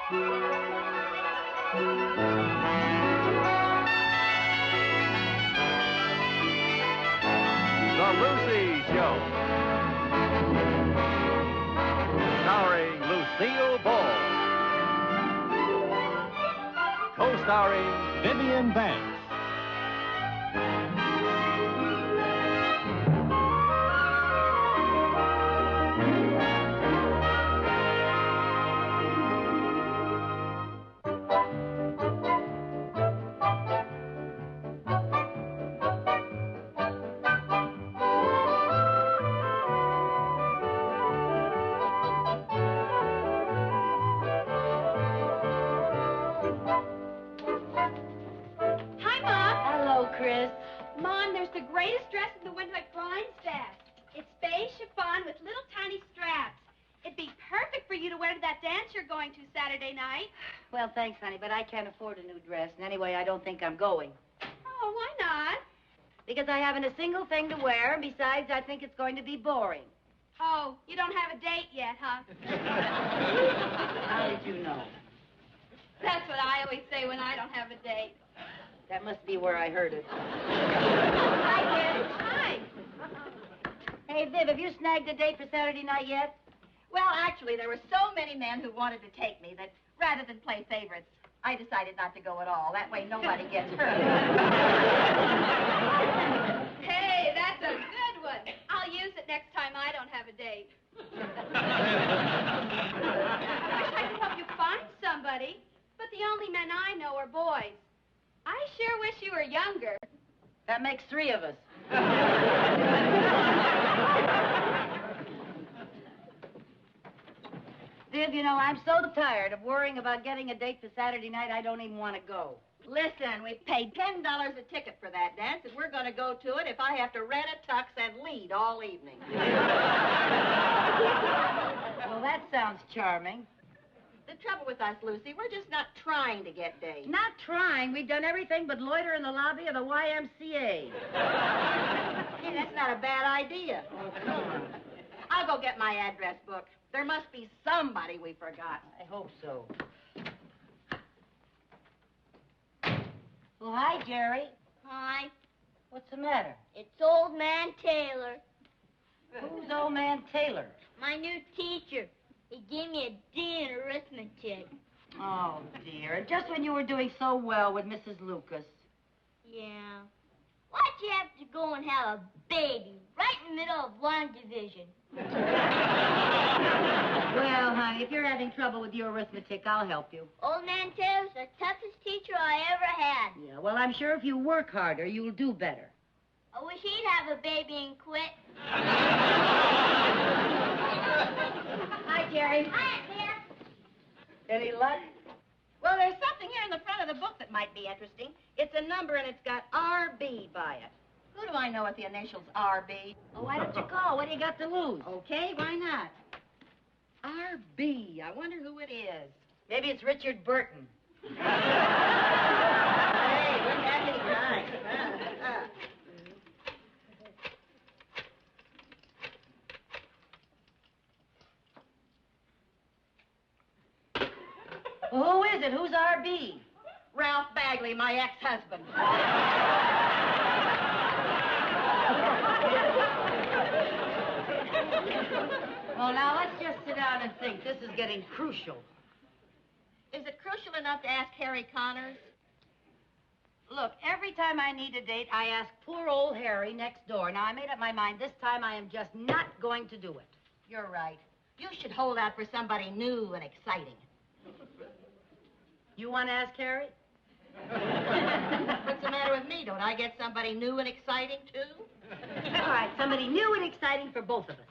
The Lucy Show. Starring Lucille Ball. Co-starring Vivian Vance. Chris. Mom, there's the greatest dress in the window at Grindstaff. It's beige chiffon with little tiny straps. It'd be perfect for you to wear to that dance you're going to Saturday night. Well, thanks, honey, but I can't afford a new dress. And anyway, I don't think I'm going. Oh, why not? Because I haven't a single thing to wear, and besides, I think it's going to be boring. Oh, you don't have a date yet, huh? How did you know? That's what I always say when I don't have a date. That must be where I heard it. Hi, Viv. Hi. Hey, Viv, have you snagged a date for Saturday night yet? Well, actually, there were so many men who wanted to take me that rather than play favorites, I decided not to go at all. That way nobody gets hurt. Hey, that's a good one. I'll use it next time I don't have a date. I wish I could help you find somebody, but the only men I know are boys. I sure wish you were younger. That makes 3 of us. Viv, you know, I'm so tired of worrying about getting a date for Saturday night, I don't even want to go. Listen, we've paid $10 a ticket for that dance, and we're going to go to it if I have to rent a tux and lead all evening. Well, that sounds charming. The trouble with us, Lucy, we're just not trying to get dates. Not trying. We've done everything but loiter in the lobby of the YMCA. Hey, that's not a bad idea. Oh, come on. I'll go get my address book. There must be somebody we forgot. I hope so. Well, hi, Jerry. Hi. What's the matter? It's Old Man Taylor. Who's Old Man Taylor? My new teacher. He gave me a D in arithmetic. Oh, dear. Just when you were doing so well with Mrs. Lucas. Yeah. Why'd you have to go and have a baby right in the middle of one division? Well, honey, if you're having trouble with your arithmetic, I'll help you. Old Man Taylor's the toughest teacher I ever had. Yeah, well, I'm sure if you work harder, you'll do better. I wish he'd have a baby and quit. Hi, Jerry. Hi, Dad. Any luck? Well, there's something here in the front of the book that might be interesting. It's a number, and it's got RB by it. Who do I know with the initials RB? Oh, why don't you call? What do you got to lose? Okay, why not? RB. I wonder who it is. Maybe it's Richard Burton. Hey, wouldn't that be nice? Well, who is it? Who's RB? Ralph Bagley, my ex-husband. Well, now, let's just sit down and think. This is getting crucial. Is it crucial enough to ask Harry Connors? Look, every time I need a date, I ask poor old Harry next door. Now, I made up my mind this time I am just not going to do it. You're right. You should hold out for somebody new and exciting. You want to ask Harry? What's the matter with me? Don't I get somebody new and exciting, too? All right, somebody new and exciting for both of us.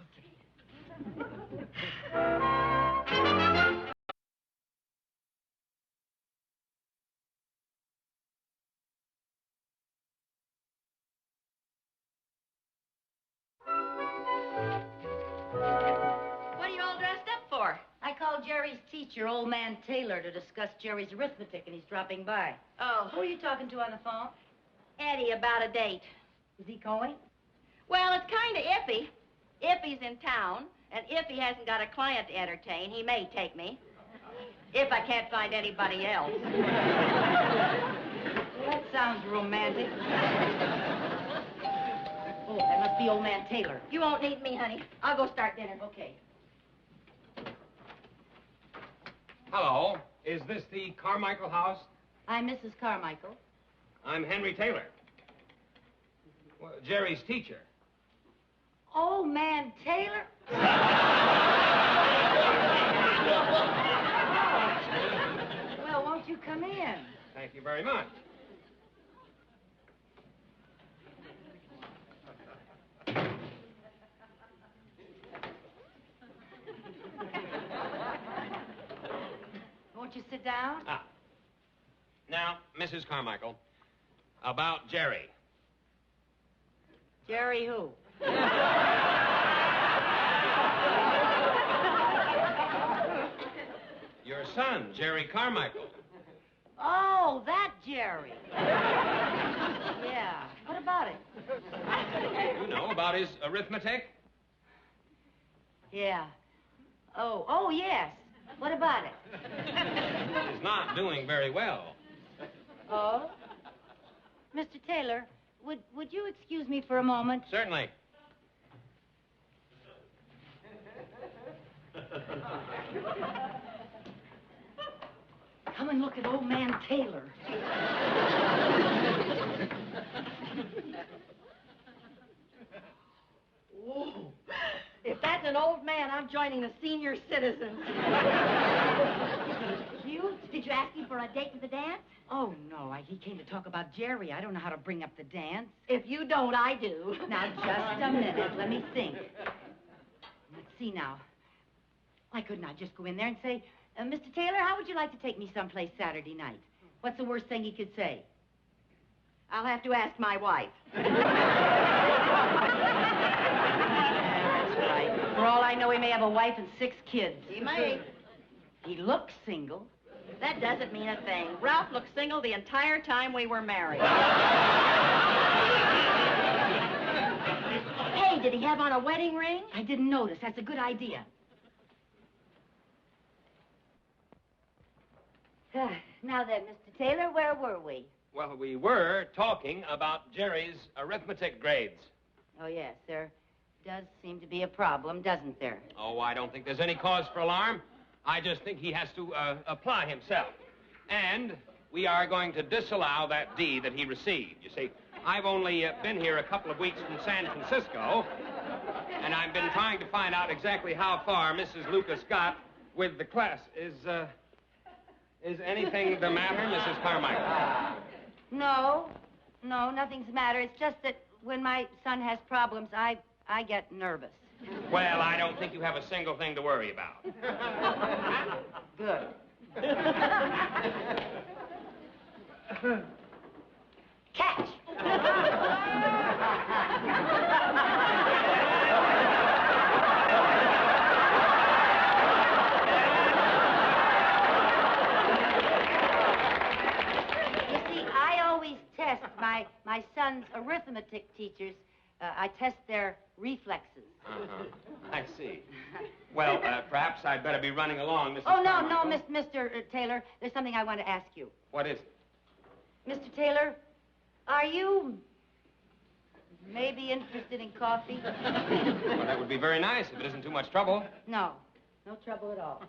What are you all dressed up for? I called Jerry's teacher, Old Man Taylor, to discuss Jerry's arithmetic, and he's dropping by. Oh. Who are you talking to on the phone? Eddie, about a date. Is he going? Well, it's kind of iffy. If he's in town, and if he hasn't got a client to entertain, he may take me. If I can't find anybody else. That sounds romantic. Oh, that must be old man Taylor. You won't need me, honey. I'll go start dinner. Okay. Hello. Is this the Carmichael house? I'm Mrs. Carmichael. I'm Henry Taylor. Well, Jerry's teacher. Old man Taylor? Well, won't you come in? Thank you very much. Won't you sit down? Now, Mrs. Carmichael, about Jerry. Jerry who? Your son, Jerry Carmichael. Oh, that Jerry. Yeah. What about it? You know, about his arithmetic? Yeah. Oh, yes. What about it? He's not doing very well. Oh? Mr. Taylor, would you excuse me for a moment? Certainly. Come and look at old man Taylor. Whoa. If that's an old man, I'm joining the senior citizens. Did you ask him for a date to the dance? Oh, no, he came to talk about Jerry. I don't know how to bring up the dance. If you don't, I do. Now, just a minute. Let me think. Let's see now. Why couldn't I just go in there and say, Mr. Taylor, how would you like to take me someplace Saturday night? What's the worst thing he could say? I'll have to ask my wife. That's right. For all I know, he may have a wife and 6 kids. He may. He looks single. That doesn't mean a thing. Ralph looked single the entire time we were married. Hey, did he have on a wedding ring? I didn't notice. That's a good idea. Now then, Mr. Taylor, where were we? Well, we were talking about Jerry's arithmetic grades. Oh, yes, there does seem to be a problem, doesn't there? Oh, I don't think there's any cause for alarm. I just think he has to apply himself. And we are going to disallow that D that he received. You see, I've only been here a couple of weeks from San Francisco, and I've been trying to find out exactly how far Mrs. Lucas got with the class. Is anything the matter, Mrs. Carmichael? No, nothing's the matter. It's just that when my son has problems, I get nervous. Well, I don't think you have a single thing to worry about. Good. Catch! You see, I always test my son's arithmetic teachers. I test their reflexes. I see. Well, perhaps I'd better be running along, Mrs. Oh, no, Carmichael. Mr. Taylor. There's something I want to ask you. What is it? Mr. Taylor, are you maybe interested in coffee? Well, that would be very nice if it isn't too much trouble. No trouble at all.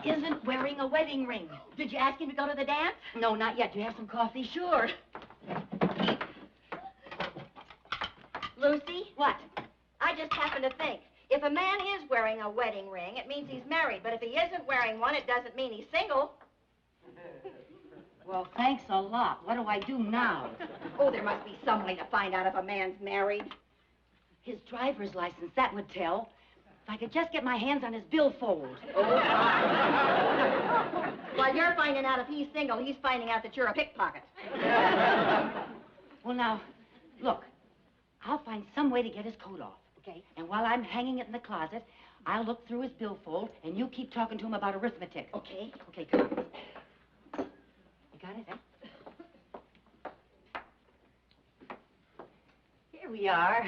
He isn't wearing a wedding ring. Did you ask him to go to the dance? No, not yet. Do you have some coffee? Sure. Lucy? What? I just happened to think. If a man is wearing a wedding ring, it means he's married. But if he isn't wearing one, it doesn't mean he's single. Well, thanks a lot. What do I do now? Oh, there must be some way to find out if a man's married. His driver's license, that would tell. If I could just get my hands on his billfold. While you're finding out if he's single, he's finding out that you're a pickpocket. Well, now, look. I'll find some way to get his coat off, okay? And while I'm hanging it in the closet, I'll look through his billfold, and you keep talking to him about arithmetic. Okay. Okay, come on. You got it, Here we are.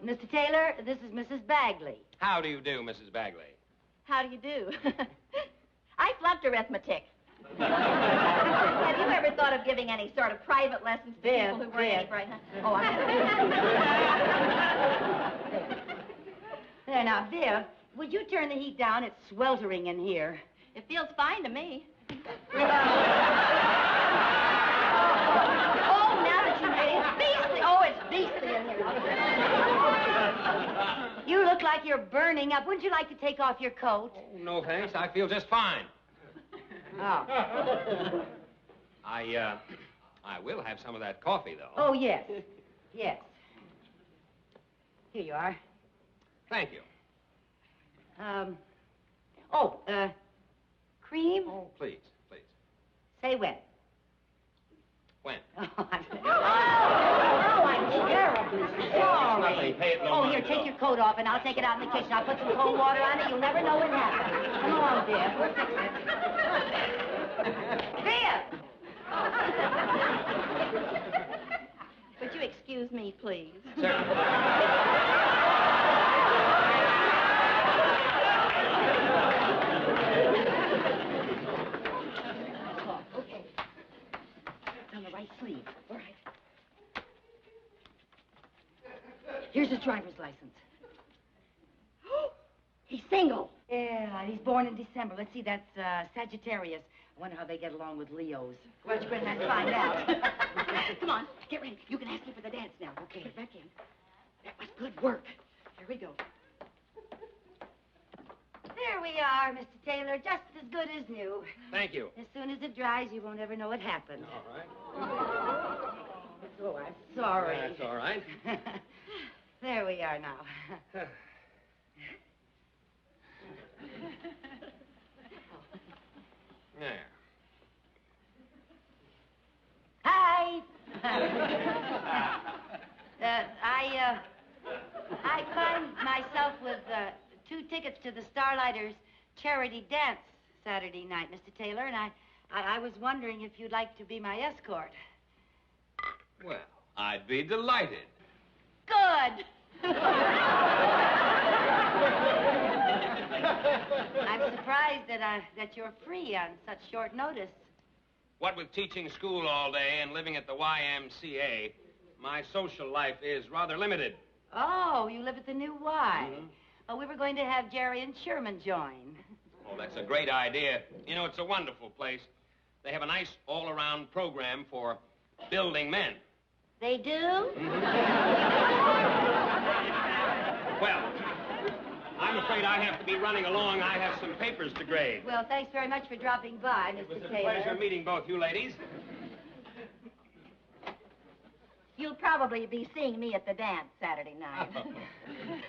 Mr. Taylor, this is Mrs. Bagley. How do you do, Mrs. Bagley? How do you do? I flunked arithmetic. Have you ever thought of giving any sort of private lessons to people who weren't any bright? Oh, I'm There, now, Viv, would you turn the heat down? It's sweltering in here. It feels fine to me. Oh, now that you made it, beastly. Oh, it's beastly in here. You look like you're burning up. Wouldn't you like to take off your coat? Oh, no, thanks. I feel just fine. Oh. I will have some of that coffee, though. Oh, yes. Yes. Here you are. Thank you. Cream? Oh, please, please. Say when. When? I'm terribly sorry. Nothing. Pay it no Oh, mind here, at take all. your coat off, and I'll take it out in the kitchen. I'll put some cold water on it. You'll never know what happened. Come along, dear. We'll fix it. Dear! Would you excuse me, please? Certainly. Okay. It's on the right sleeve. All right. Here's his driver's license. He's single. Yeah, he's born in December. Let's see, that's Sagittarius. I wonder how they get along with Leos. Why don't you go ahead and find out? Come on, get ready. You can ask me for the dance now. Okay. Get back in. That was good work. Here we go. There we are, Mr. Taylor. Just as good as new. Thank you. As soon as it dries, you won't ever know what happened. All right. Oh, I'm sorry. That's all right. There we are now. There. Hi. I find myself with 2 tickets to the Starlighters charity dance Saturday night, Mr. Taylor, and I was wondering if you'd like to be my escort. Well, I'd be delighted. Good. I'm surprised that you're free on such short notice. What with teaching school all day and living at the YMCA, my social life is rather limited. Oh, you live at the new Y. Mm-hmm. Oh, we were going to have Jerry and Sherman join. Oh, that's a great idea. You know, it's a wonderful place. They have a nice all-around program for building men. They do? Mm-hmm. Well, I'm afraid I have to be running along. I have some papers to grade. Well, thanks very much for dropping by, Mr. It was Taylor. a pleasure meeting both you ladies. You'll probably be seeing me at the dance Saturday night.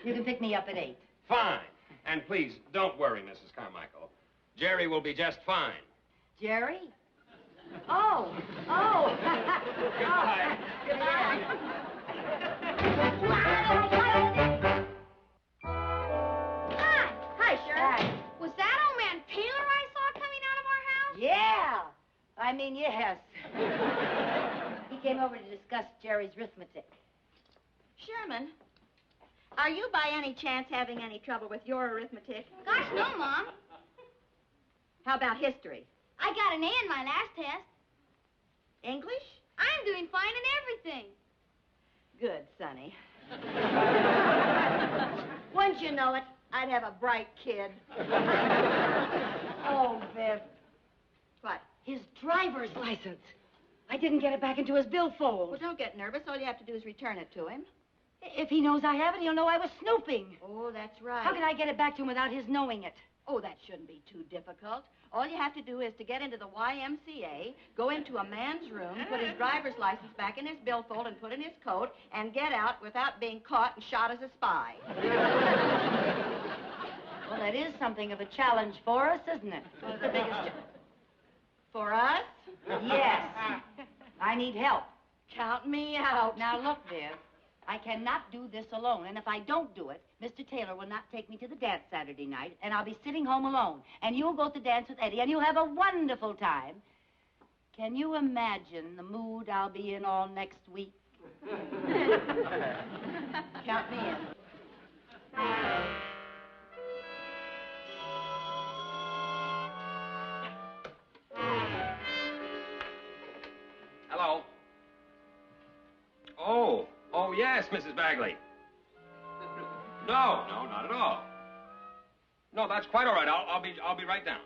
You can pick me up at 8. Fine. And please, don't worry, Mrs. Carmichael. Jerry will be just fine. Jerry? Oh. Oh. Goodbye. Goodbye. Hi, Sheriff. Was that old man Taylor I saw coming out of our house? Yeah. I mean, yes. He came over to discuss Jerry's arithmetic. Sherman, are you by any chance having any trouble with your arithmetic? Gosh, no, Mom. How about history? I got an A in my last test. English? I'm doing fine in everything. Good, Sonny. Once you know it, I'd have a bright kid. Oh, Viv. What? His driver's license. I didn't get it back into his billfold. Well, don't get nervous. All you have to do is return it to him. If he knows I have it, he'll know I was snooping. Oh, that's right. How can I get it back to him without his knowing it? Oh, that shouldn't be too difficult. All you have to do is to get into the YMCA, go into a man's room, put his driver's license back in his billfold and put in his coat, and get out without being caught and shot as a spy. Well, that is something of a challenge for us, isn't it? Well, the biggest... For us? Yes. I need help. Count me out. Now, look, Viv. I cannot do this alone, and if I don't do it, Mr. Taylor will not take me to the dance Saturday night, and I'll be sitting home alone. And you'll go to dance with Eddie, and you'll have a wonderful time. Can you imagine the mood I'll be in all next week? Count me in. Hello. Oh, yes, Mrs. Bagley. No, not at all. No, that's quite all right. I'll be right down.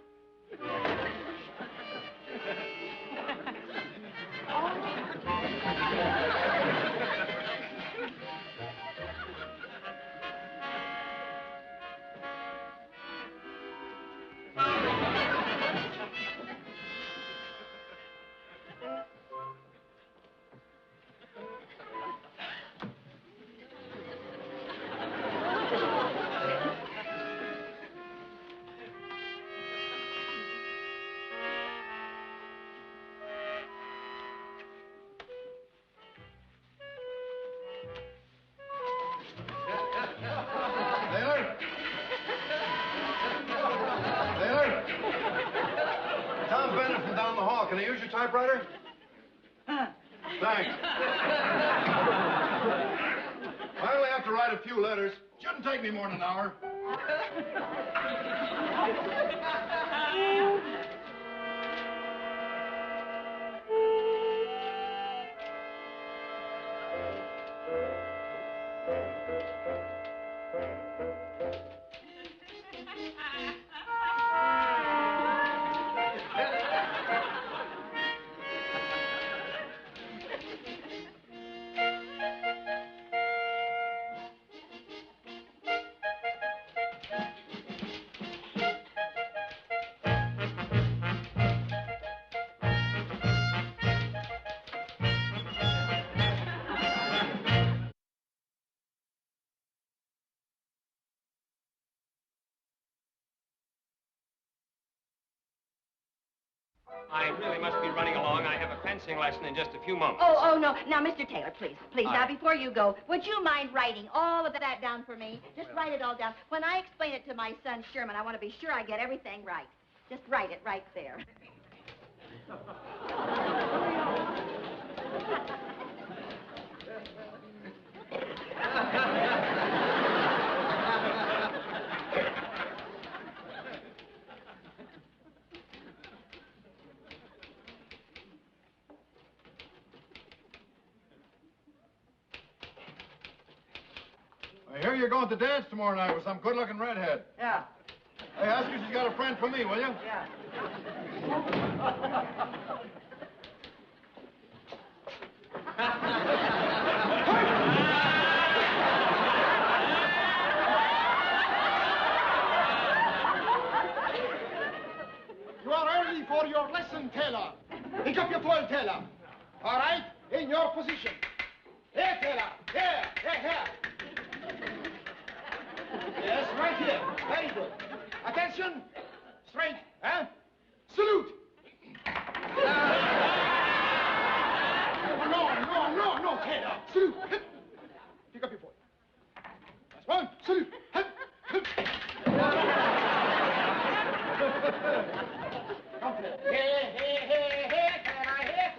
Can I use your typewriter? Thanks. I only have to write a few letters. Shouldn't take me more than an hour. I really must be running along. I have a fencing lesson in just a few moments. Oh, no. Now, Mr. Taylor, please. All Now, right. before you go, would you mind writing all of that down for me? Just write it all down. When I explain it to my son, Sherman, I want to be sure I get everything right. Just write it right there. I hear you're going to dance tomorrow night with some good-looking redhead. Yeah. Hey, ask her if she's got a friend for me, will you? Yeah. You are early for your lesson, Taylor. Pick up your toy, Taylor. All right? In your position. Here, Taylor. Here. Yes, right here. Very good. Attention. Straight. Huh? Salute. No, Taylor. Salute. Pick up your toy. That's one. Salute. Come, Taylor. Here,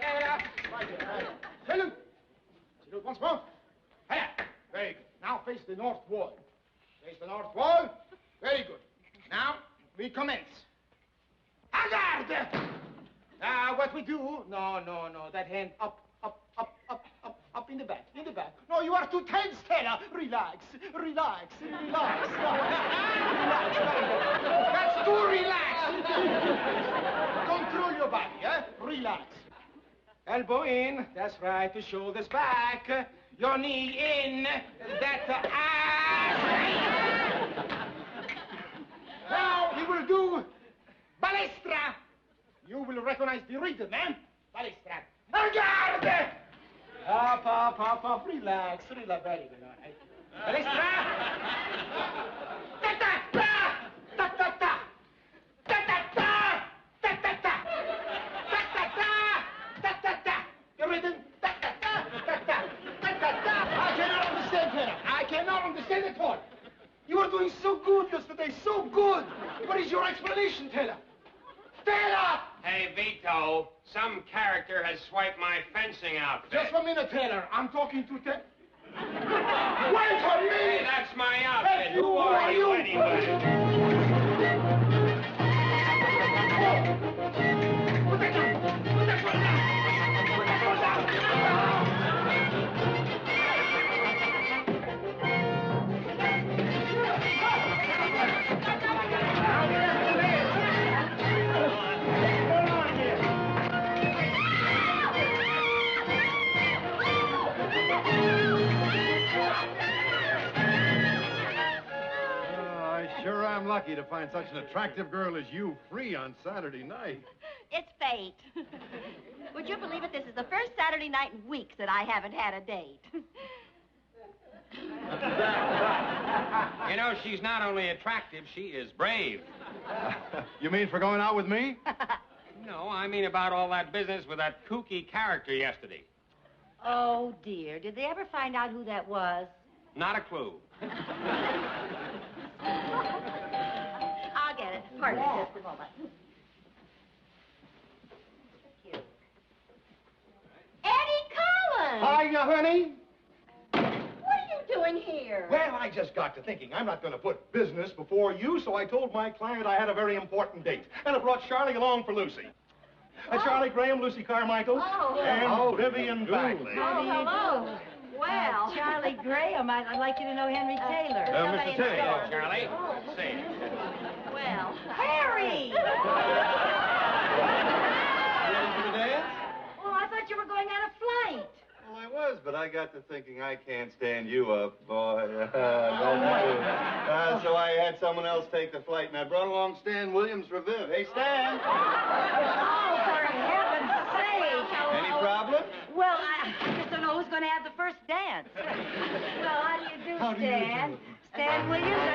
Taylor. Right here. Salute. Salute once more. Here. Very good. Now face the north wall. Face the north wall. Very good. Now, we commence. Hazard! Now, what we do... No. That hand up in the back. No, you are too tense, Taylor. Relax. Relax. That's too relaxed. Control your body, eh? Relax. Elbow in. That's right. The shoulders back. Your knee in. That Now we will do balestra. You will recognize the rhythm, eh? Balestra. Regarde! Up. Relax. Very good. All right. Balestra. Ta-ta-ta. Your rhythm. I cannot understand at all. You were doing so good yesterday, so good. What is your explanation, Taylor? Taylor! Hey, Vito, some character has swiped my fencing outfit. Just a minute, Taylor. I'm talking to Wait for me! Hey, that's my outfit. Who are you anyway? Sure, I'm lucky to find such an attractive girl as you free on Saturday night. It's fate. Would you believe it? This is the first Saturday night in weeks that I haven't had a date. You know, she's not only attractive, she is brave. You mean for going out with me? No, I mean about all that business with that kooky character yesterday. Oh, dear. Did they ever find out who that was? Not a clue. I'll get it. Pardon me just a moment. Eddie Collins! Hiya, honey. What are you doing here? Well, I just got to thinking I'm not going to put business before you, so I told my client I had a very important date. And I brought Charlie along for Lucy. Charlie Graham, Lucy Carmichael, and Vivian Bagley. Oh, hello. Well, Charlie Graham. I'd like you to know Henry Taylor. Mr. Taylor. Charlie, say it. well. Harry! Ready for the dance? Oh, I thought you were going on a flight. Well, I was, but I got to thinking I can't stand you up, boy. So I had someone else take the flight, and I brought along Stan Williams for Viv. Hey, Stan. Oh, for heaven's sake. Any problem? Well, I just don't know who's going to have the first dance. Well, how do you do, Stan? Stan Williams?